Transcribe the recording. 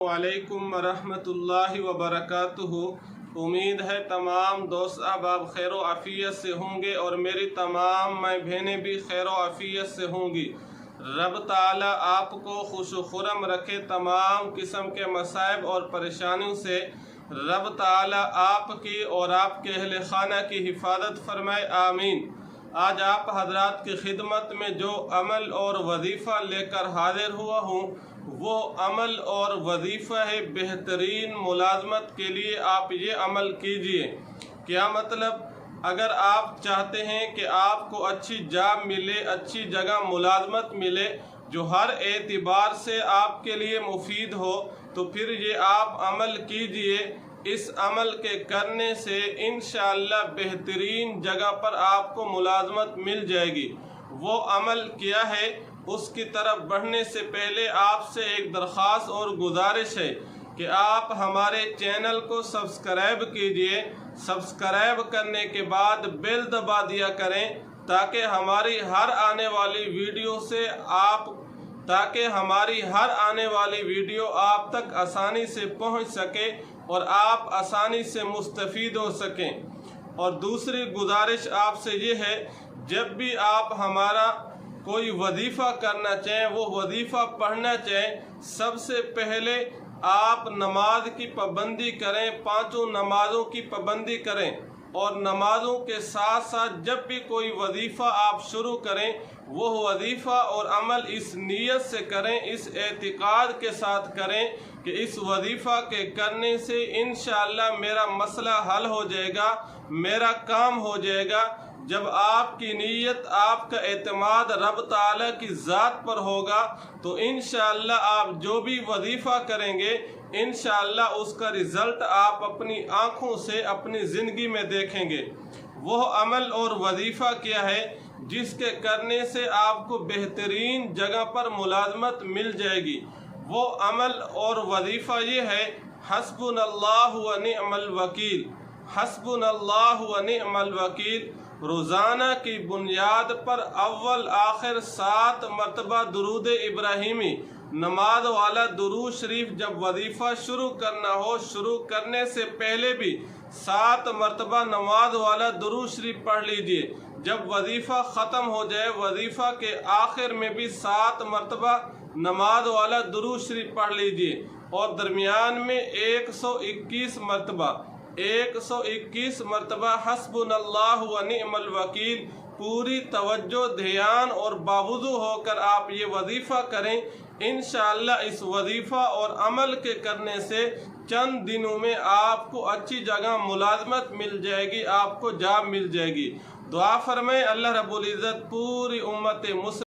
वालेकुम रहमतुल्लाहि व बरकातुहू। उम्मीद है तमाम दोस्त अहबाब खैर व आफियत से होंगे और मेरी तमाम माँ बहनें भी खैर व आफियत से होंगी। रब ताला आपको खुश खुरम रखे, तमाम किस्म के मसाइब और परेशानियों से रब ताला आपकी और आपके अहले खाना की हिफाजत फरमाए, आमीन। आज आप हजरात की खिदमत में जो अमल और वजीफ़ा लेकर हाजिर हुआ हूँ वो अमल और वजीफ़ा है बेहतरीन मुलाजमत के लिए। आप ये अमल कीजिए। क्या मतलब? अगर आप चाहते हैं कि आपको अच्छी जॉब मिले, अच्छी जगह मुलाजमत मिले जो हर एतबार से आपके लिए मुफीद हो, तो फिर ये आप अमल कीजिए। इस अमल के करने से इंशाअल्लाह बेहतरीन जगह पर आपको मुलाजमत मिल जाएगी। वो अमल क्या है, उसकी तरफ बढ़ने से पहले आपसे एक दरख्वास्त और गुजारिश है कि आप हमारे चैनल को सब्सक्राइब कीजिए। सब्सक्राइब करने के बाद बेल दबा दिया करें ताकि हमारी हर आने वाली वीडियो आप तक आसानी से पहुंच सके और आप आसानी से मुस्तफ़ीद हो सकें। और दूसरी गुजारिश आपसे ये है, जब भी आप हमारा कोई वजीफ़ा करना चाहें, वो वजीफ़ा पढ़ना चाहें, सबसे पहले आप नमाज की पाबंदी करें, पांचों नमाज़ों की पाबंदी करें। और नमाज़ों के साथ साथ जब भी कोई वजीफ़ा आप शुरू करें, वो वजीफ़ा और अमल इस नीयत से करें, इस एतिक़ाद के साथ करें कि इस वजीफ़ा के करने से इंशाअल्लाह मेरा मसला हल हो जाएगा, मेरा काम हो जाएगा। जब आपकी नीयत, आपका एतमाद रब ताला की ज़ात पर होगा तो इंशाअल्लाह आप जो भी वजीफ़ा करेंगे इंशाअल्लाह उसका रिज़ल्ट आप अपनी आँखों से अपनी ज़िंदगी में देखेंगे। वो अमल और वजीफ़ा क्या है जिसके करने से आपको बेहतरीन जगह पर मुलाजमत मिल जाएगी? वो अमल और वजीफ़ा ये है, हस्बुनल्लाहु व निअमल वकील। हस्बुनल्लाहु व निअमल वकील रोज़ाना की बुनियाद पर अव्वल आखिर 7 मरतबा दुरूद इब्राहिमी, नमाज वाला दुरूद शरीफ जब वजीफ़ा शुरू करना हो, शुरू करने से पहले भी 7 मरतबा नमाज वाला दुरूद शरीफ पढ़ लीजिए। जब वजीफ़ा ख़त्म हो जाए, वजीफ़ा के आखिर में भी 7 मरतबा नमाज वाला दुरूद शरीफ पढ़ लीजिए। और दरमियान में 121 मरतबा हस्बुनल्लाहु व निअमल वकील पूरी तवज्जो, ध्यान और बावुज़ू होकर आप ये वजीफ़ा करें। इंशाअल्लाह इस वजीफ़ा और अमल के करने से चंद दिनों में आपको अच्छी जगह मुलाजमत मिल जाएगी, आपको जॉब मिल जाएगी। दुआ फरमाएं, अल्लाह रब्बुल इज़्ज़त पूरी उम्मत मुस्लिम